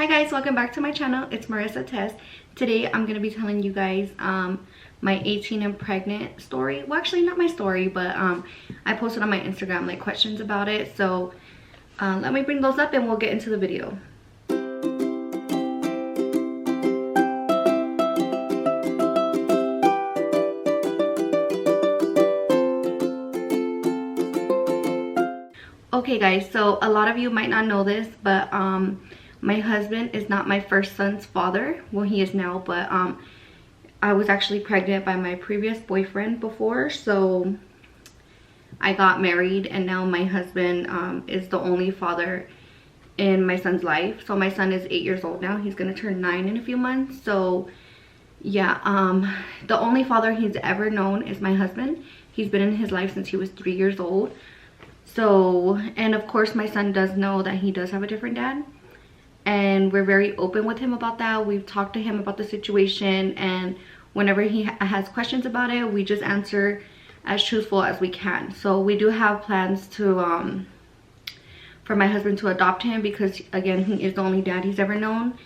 Hi guys, welcome back to my channel. It's Marissa Tess. Today I'm going to be telling you guys my 18 and pregnant story. Well, actually not my story, but I posted on my Instagram like questions about it. So let me bring those up and we'll get into the video. Okay guys, so a lot of you might not know this, but my husband is not my first son's father. Well, he is now, but I was actually pregnant by my previous boyfriend before, so I got married and now my husband is the only father in my son's life. So my son is 8 years old now. He's gonna turn 9 in a few months. So yeah, the only father he's ever known is my husband. He's been in his life since he was 3 years old. So, and of course my son does know that he does have a different dad, and we're very open with him about that. We've talked to him about the situation, and whenever he has questions about it, we just answer as truthful as we can. So we do have plans to for my husband to adopt him, because again, he is the only dad he's ever known,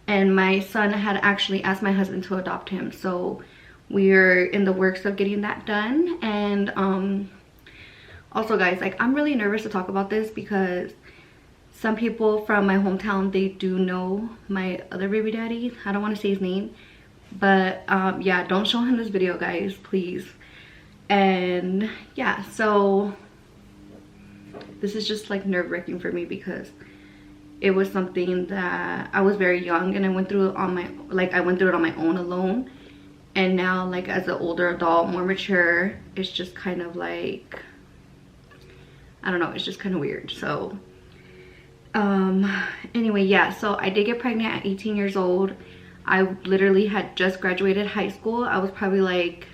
and my son had actually asked my husband to adopt him. So we're in the works of getting that done. And also guys, like, I'm really nervous to talk about this because some people from my hometown, they do know my other baby daddy. I don't want to say his name, but yeah, don't show him this video guys, please. And yeah, so this is just like nerve-wracking for me because it was something that I was very young and I went through it on my, like, I went through it on my own alone. And now, like, as an older adult, more mature, it's just kind of like, I don't know, it's just kind of weird. So anyway, yeah, so I did get pregnant at 18 years old. I literally had just graduated high school. I was probably like,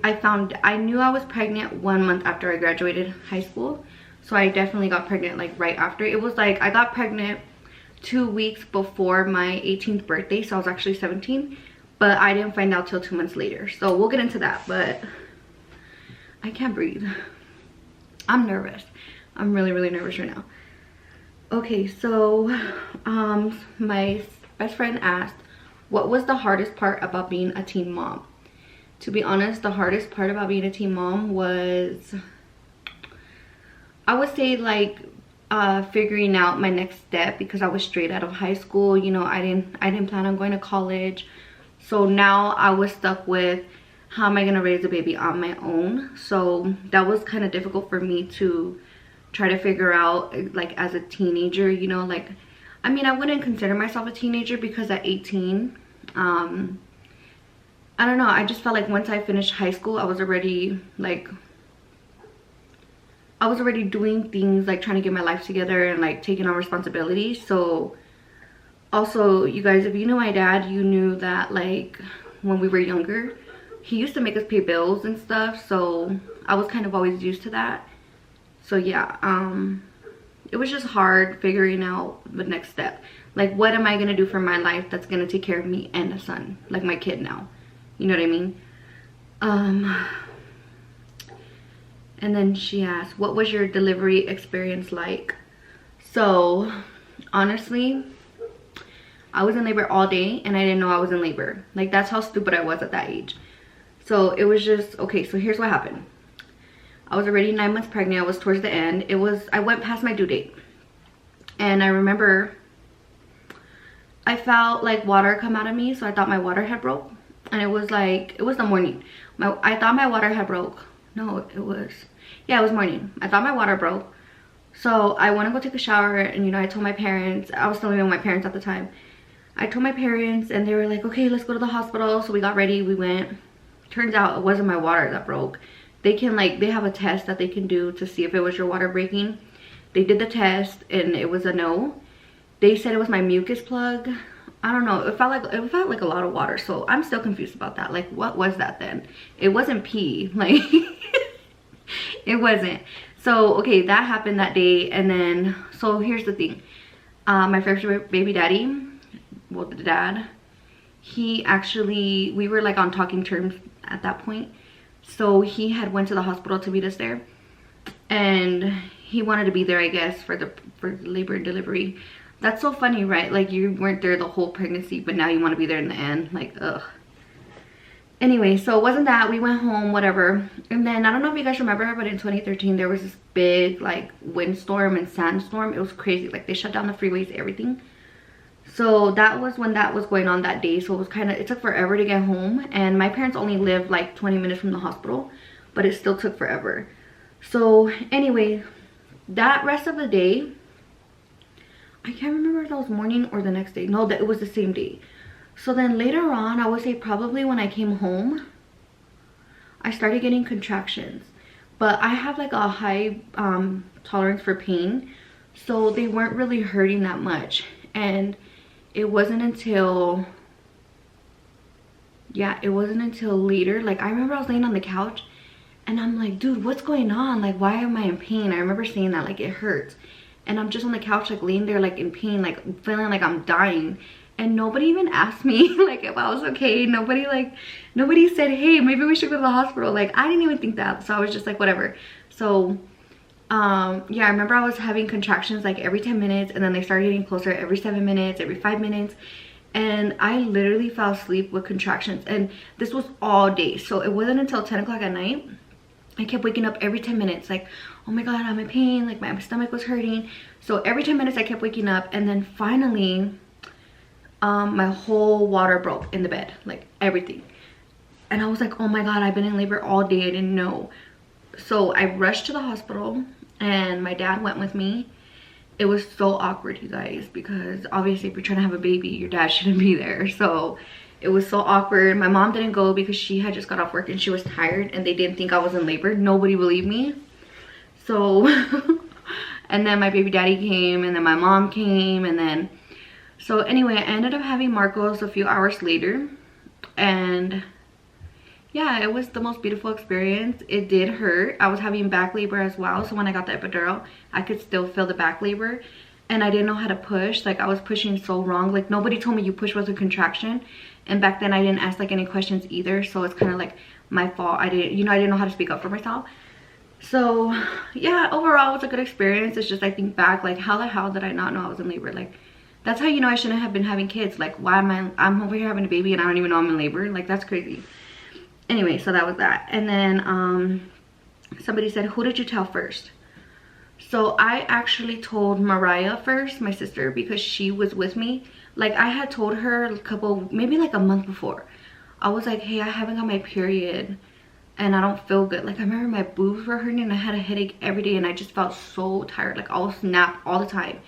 I knew I was pregnant 1 month after I graduated high school. So I definitely got pregnant like right after. It was like I got pregnant 2 weeks before my 18th birthday, so I was actually 17, but I didn't find out till 2 months later. So we'll get into that, but I can't breathe. I'm nervous. I'm really nervous right now. Okay, so my best friend asked, what was the hardest part about being a teen mom? To be honest, the hardest part about being a teen mom was, I would say, like, figuring out my next step, because I was straight out of high school. You know, I didn't plan on going to college. So now I was stuck with, how am I gonna raise a baby on my own? So that was kind of difficult for me to try to figure out, like, as a teenager, you know. Like, I mean, I wouldn't consider myself a teenager because at 18, I don't know, I just felt like once I finished high school, I was already doing things, like trying to get my life together and like taking on responsibilities. So also, you guys, if you know my dad, you knew that, like, when we were younger, he used to make us pay bills and stuff. So I was kind of always used to that. So yeah, it was just hard figuring out the next step. Like, what am I gonna do for my life that's gonna take care of me and a son, like my kid now? You know what I mean? And then she asked, what was your delivery experience like? So honestly, I was in labor all day and I didn't know I was in labor. Like, that's how stupid I was at that age. So it was just, okay, so here's what happened. I was already 9 months pregnant. I was towards the end. I went past my due date. And I remember I felt like water come out of me. So I thought my water had broke. And it was like, it was the morning. I thought my water had broke. No, it was morning. I thought my water broke. So I went to go take a shower, and you know, I told my parents, I was still living with my parents at the time. I told my parents and they were like, okay, let's go to the hospital. So we got ready, we went. Turns out it wasn't my water that broke. They have a test that they can do to see if it was your water breaking. They did the test and it was a no. They said it was my mucus plug. I don't know, it felt like a lot of water. So I'm still confused about that. Like, what was that then? It wasn't pee, like it wasn't. So okay, that happened that day. And then, so here's the thing, my first baby daddy, well, the dad, he actually, we were like on talking terms at that point. So he had went to the hospital to meet us there, and he wanted to be there, I guess, for labor and delivery. That's so funny, right? Like, you weren't there the whole pregnancy, but now you want to be there in the end. Like, ugh. Anyway, so it wasn't that. We went home, whatever. And then, I don't know if you guys remember, but in 2013, there was this big, like, windstorm and sandstorm. It was crazy. Like, they shut down the freeways, everything. So that was when that was going on that day. So it was kind of, it took forever to get home. And my parents only lived, like, 20 minutes from the hospital. But it still took forever. So, anyway, that rest of the day, I can't remember if that was morning or the next day. No, that it was the same day. So then later on, I would say probably when I came home, I started getting contractions. But I have like a high tolerance for pain. So they weren't really hurting that much. And it wasn't until, yeah, it wasn't until later. Like, I remember I was laying on the couch and I'm like, dude, what's going on? Like, why am I in pain? I remember saying that, like, it hurts. And I'm just on the couch, like, laying there, like, in pain, like, feeling like I'm dying. And nobody even asked me, like, if I was okay. Nobody said, hey, maybe we should go to the hospital. Like, I didn't even think that. So I was just like, whatever. So, yeah, I remember I was having contractions, like, every 10 minutes. And then they started getting closer every 7 minutes, every 5 minutes. And I literally fell asleep with contractions. And this was all day. So it wasn't until 10 o'clock at night. I kept waking up every 10 minutes, like, oh my God, I'm in pain. Like, my stomach was hurting. So every 10 minutes I kept waking up. And then finally, my whole water broke in the bed, like everything. And I was like, oh my God, I've been in labor all day. I didn't know. So I rushed to the hospital and my dad went with me. It was so awkward, you guys, because obviously if you're trying to have a baby, your dad shouldn't be there. So it was so awkward. My mom didn't go because she had just got off work and she was tired and they didn't think I was in labor. Nobody believed me. So, and then my baby daddy came and then my mom came and then, so anyway, I ended up having Marcos a few hours later. And yeah, it was the most beautiful experience. It did hurt. I was having back labor as well. So when I got the epidural, I could still feel the back labor. And I didn't know how to push. Like, I was pushing so wrong. Like, nobody told me you push with a contraction. And back then I didn't ask like any questions either. So it's kind of like my fault. I didn't know how to speak up for myself. So yeah, overall it was a good experience. It's just, I think back, like, how the hell did I not know I was in labor? Like, that's how you know I shouldn't have been having kids. Like, why am I'm over here having a baby and I don't even know I'm in labor? Like, that's crazy. Anyway, so that was that. And then somebody said, who did you tell first? So I actually told Mariah first, my sister, because she was with me. Like, I had told her maybe like a month before. I was like, hey, I haven't got my period and I don't feel good. Like, I remember my boobs were hurting and I had a headache every day and I just felt so tired. Like, I was snapped all the time.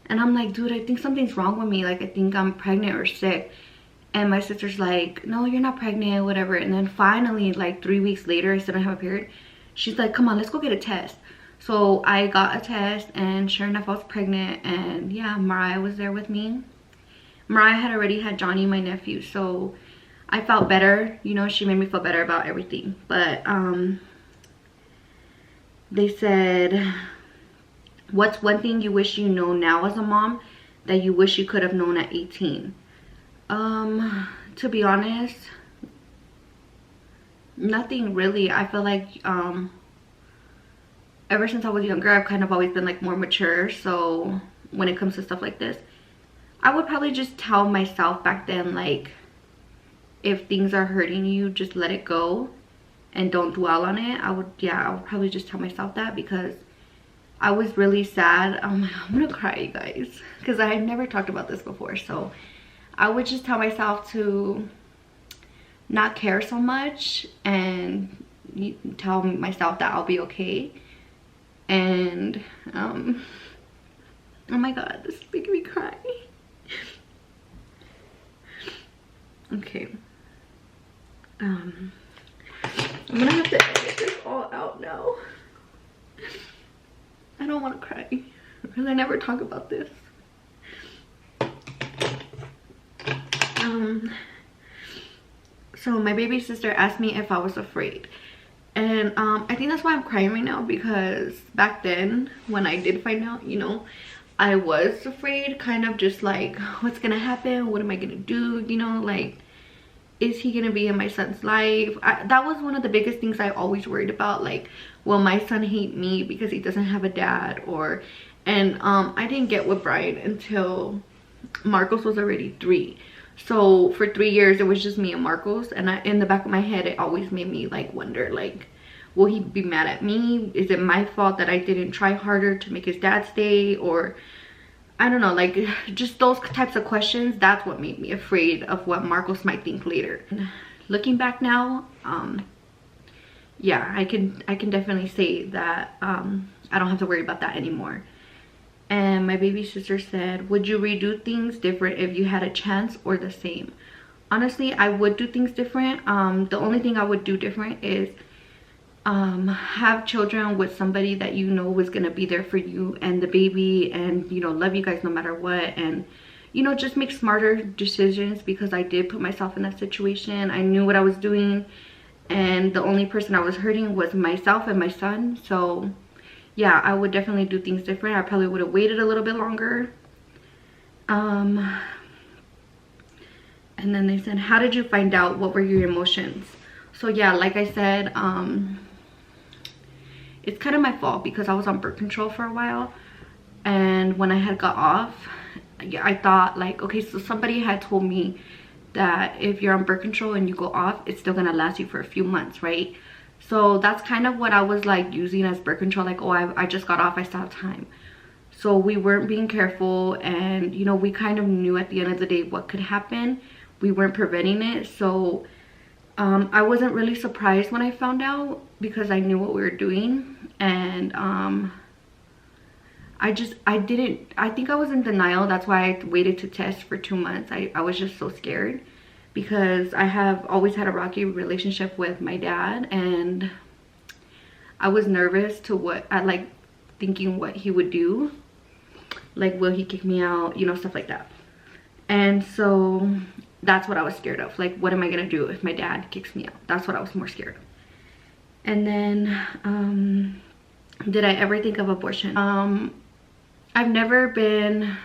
And I'm like, dude, I think something's wrong with me. Like, I think I'm pregnant or sick. And my sister's like, no, you're not pregnant, whatever. And then finally, like 3 weeks later, I still don't have a period. She's like, come on, let's go get a test. So I got a test and sure enough, I was pregnant. And yeah, Mariah was there with me. Mariah had already had Johnny, my nephew. So I felt better. You know, she made me feel better about everything. But they said, what's one thing you wish you know now as a mom that you wish you could have known at 18? To be honest, nothing really. I feel like ever since I was younger, I've kind of always been like more mature. So when it comes to stuff like this, I would probably just tell myself back then, like, if things are hurting you, just let it go and don't dwell on it. I would probably just tell myself that, because I was really sad. I'm gonna cry, you guys, because I had never talked about this before. So I would just tell myself to not care so much and tell myself that I'll be okay. And oh my God, this is making me cry. Okay. I'm gonna have to edit this all out now. I don't want to cry because I never talk about this. So my baby sister asked me if I was afraid. And I think that's why I'm crying right now, because back then when I did find out, you know, I was afraid, kind of just like, what's gonna happen? What am I gonna do? You know, like, is he gonna be in my son's life? That was one of the biggest things I always worried about. Like, will my son hate me because he doesn't have a dad? Or And I didn't get with Brian until Marcos was already 3. So for 3 years it was just me and Marcos, and in the back of my head it always made me like wonder, like, will he be mad at me? Is it my fault that I didn't try harder to make his dad stay? Or I don't know, like just those types of questions. That's what made me afraid of what Marcos might think later. Looking back now, yeah, I can definitely say that I don't have to worry about that anymore. And my baby sister said, would you redo things different if you had a chance, or the same? Honestly, I would do things different. The only thing I would do different is have children with somebody that you know is gonna be there for you and the baby, and you know, love you guys no matter what, and you know, just make smarter decisions, because I did put myself in that situation. I knew what I was doing, and the only person I was hurting was myself and my son. So yeah, I would definitely do things different. I probably would have waited a little bit longer. And then they said, how did you find out? What were your emotions? So yeah, like I said, it's kind of my fault because I was on birth control for a while, and when I had got off, I thought like, okay, so somebody had told me that if you're on birth control and you go off, it's still gonna last you for a few months, right? So that's kind of what I was like using as birth control, like, oh, I just got off, I still have time. So we weren't being careful, and you know, we kind of knew at the end of the day what could happen. We weren't preventing it. So I wasn't really surprised when I found out, because I knew what we were doing. And I think I was in denial. That's why I waited to test for 2 months. I was just so scared, because I have always had a rocky relationship with my dad, and I was nervous to like thinking what he would do, like, will he kick me out, you know, stuff like that. And so that's what I was scared of, like, what am I gonna do if my dad kicks me out? That's what I was more scared of. And then did I ever think of abortion? I've never been,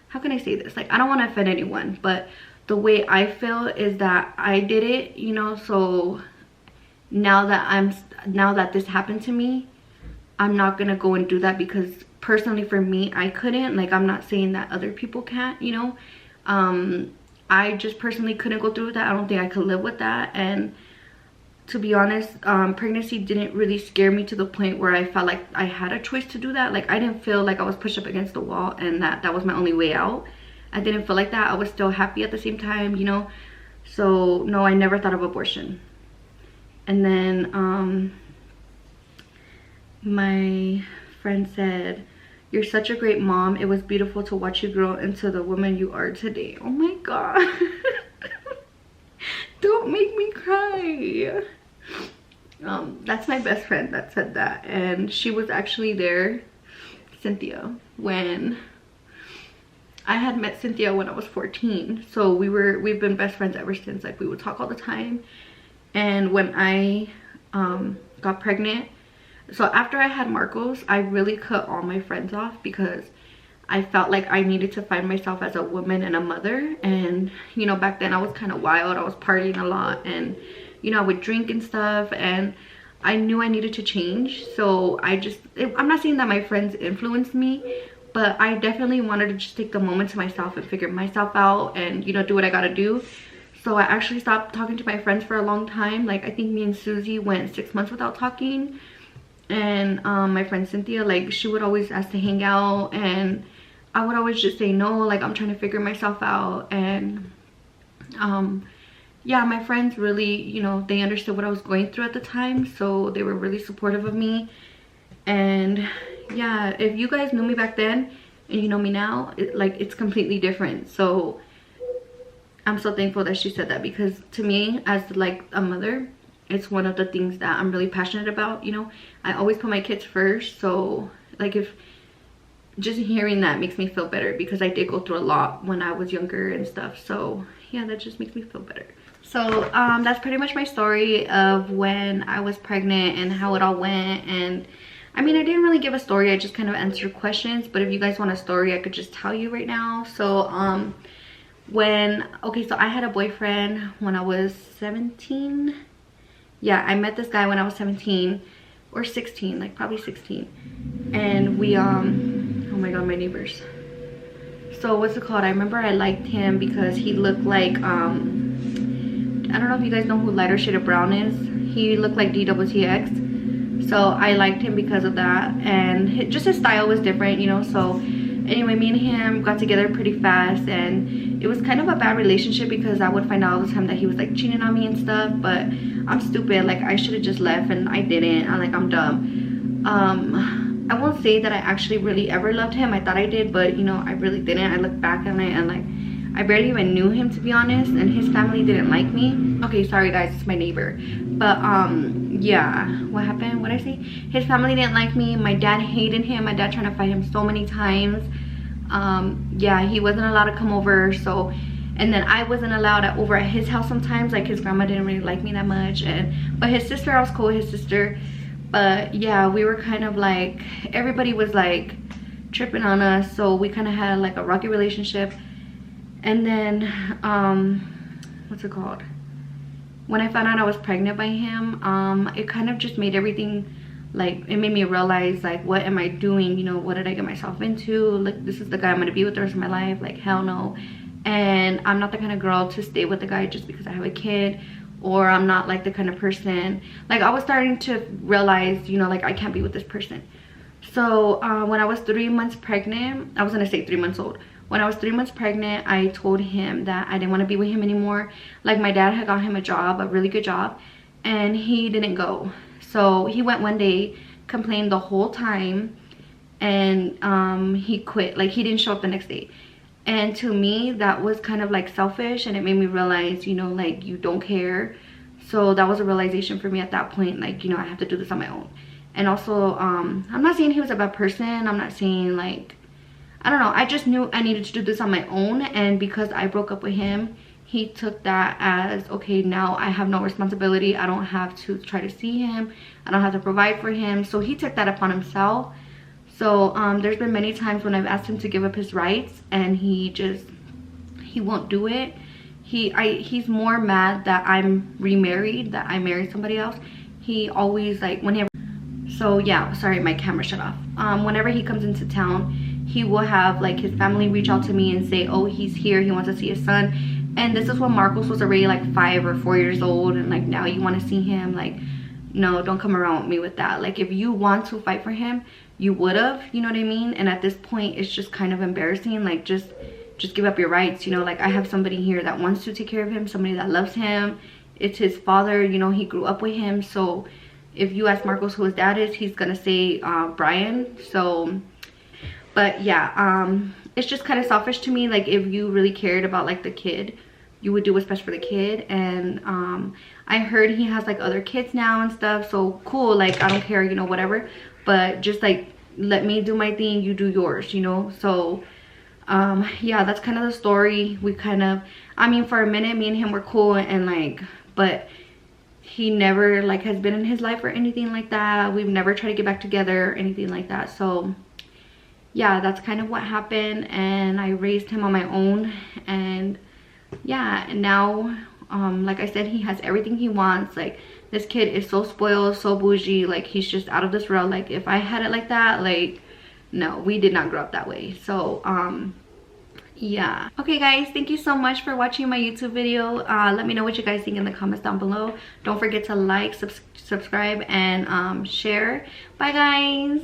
how can I say this, like, I don't want to offend anyone, but the way I feel is that I did it, you know. So now that this happened to me, I'm not gonna go and do that, because personally for me, I couldn't. Like, I'm not saying that other people can't, you know. I just personally couldn't go through with that. I don't think I could live with that. And to be honest, pregnancy didn't really scare me to the point where I felt like I had a choice to do that. Like, I didn't feel like I was pushed up against the wall and that was my only way out. I didn't feel like that. I was still happy at the same time, you know. So no, I never thought of abortion. And then my friend said, you're such a great mom. It was beautiful to watch you grow into the woman you are today. Oh my god. Don't make me cry. That's my best friend that said that, and she was actually there, Cynthia, when I had met Cynthia when I was 14. So we've been best friends ever since. Like, we would talk all the time. And when I got pregnant, so after I had Marcos, I really cut all my friends off, because I felt like I needed to find myself as a woman and a mother. And you know, back then I was kind of wild. I was partying a lot, and you know, I would drink and stuff, and I knew I needed to change. So I'm not saying that my friends influenced me, but I definitely wanted to just take the moment to myself and figure myself out, and you know, do what I gotta do. So I actually stopped talking to my friends for a long time. Like, I think me and Susie went 6 months without talking. And my friend Cynthia, like, she would always ask to hang out, and I would always just say no, like, I'm trying to figure myself out. And yeah, my friends really, you know, they understood what I was going through at the time, so they were really supportive of me. And yeah, if you guys knew me back then and you know me now, it's completely different. So I'm so thankful that she said that, because to me, as like a mother, it's one of the things that I'm really passionate about, you know. I always put my kids first. So like, if just hearing that makes me feel better, because I did go through a lot when I was younger and stuff. So yeah, that just makes me feel better. So that's pretty much my story of when I was pregnant and how it all went. And I mean, I didn't really give a story, I just kind of answered questions. But if you guys want a story, I could just tell you right now. So so I had a boyfriend when I was 17. Yeah, I met this guy when I was 17. or 16, like probably 16. And we oh my god, my neighbors. So what's it called, I remember I liked him because he looked like I don't know if you guys know who Lighter Shade of Brown is. He looked like DWTX, so I liked him because of that. And just his style was different, you know. So anyway, me and him got together pretty fast, and it was kind of a bad relationship because I would find out all the time that he was like cheating on me and stuff. But I'm stupid, like I should have just left, and I didn't. I'm dumb. I won't say that I actually really ever loved him. I thought I did, but you know, I really didn't. I look back on it and like I barely even knew him, to be honest, and his family didn't like me. Okay, sorry guys, it's my neighbor. But yeah, what happened? What did I say? His family didn't like me. My dad hated him. My dad tried to fight him so many times. Yeah, he wasn't allowed to come over. So, and then I wasn't allowed over at his house sometimes. Like his grandma didn't really like me that much, but his sister, I was cool with his sister. But yeah, we were kind of like, everybody was like tripping on us, so we kind of had like a rocky relationship. And then what's it called, when I found out I was pregnant by him, it kind of just made everything, like it made me realize like, what am I doing, you know, what did I get myself into? Like, this is the guy I'm gonna be with the rest of my life? Like, hell no. And I'm not the kind of girl to stay with the guy just because I have a kid, or I'm not like the kind of person, like I was starting to realize, you know, like I can't be with this person. So when I was 3 months pregnant, I was gonna say 3 months old. When I was 3 months pregnant, I told him that I didn't want to be with him anymore. Like my dad had got him a job, a really good job, and he didn't go. So he went one day, complained the whole time, and he quit. Like he didn't show up the next day. And to me, that was kind of like selfish, and it made me realize, you know, like you don't care. So that was a realization for me at that point, like, you know, I have to do this on my own. And also, I'm not saying he was a bad person. I'm not saying like, I don't know, I just knew I needed to do this on my own. And because I broke up with him, he took that as, okay, now I have no responsibility. I don't have to try to see him. I don't have to provide for him. So he took that upon himself. So there's been many times when I've asked him to give up his rights, and he won't do it. He's more mad that I'm remarried, that I married somebody else. He always like, whenever, so yeah, sorry, my camera shut off. Whenever he comes into town, he will have like his family reach out to me and say, oh, he's here, he wants to see his son. And this is when Marcos was already like 5 or 4 years old, and like now you want to see him. Like, no, don't come around with me with that. Like, if you want to fight for him, you would have, you know what I mean? And at this point, it's just kind of embarrassing. Like, just give up your rights, you know? Like, I have somebody here that wants to take care of him, somebody that loves him. It's his father, you know, he grew up with him. So if you ask Marcos who his dad is, he's gonna say Brian. So, but yeah, it's just kind of selfish to me. Like, if you really cared about like the kid, you would do what's best for the kid. And I heard he has like other kids now and stuff, so cool, like I don't care, you know, whatever. But just like, let me do my thing, you do yours, you know. So yeah, that's kind of the story. We kind of, I mean, for a minute me and him were cool, and like, but he never like has been in his life or anything like that. We've never tried to get back together or anything like that. So yeah, that's kind of what happened. And I raised him on my own, and yeah, and now like I said, he has everything he wants. Like, this kid is so spoiled, so bougie, like he's just out of this world. Like, if I had it like that, like, no, we did not grow up that way. So yeah, okay guys, thank you so much for watching my YouTube video. Let me know what you guys think in the comments down below. Don't forget to like, subscribe, and share. Bye guys.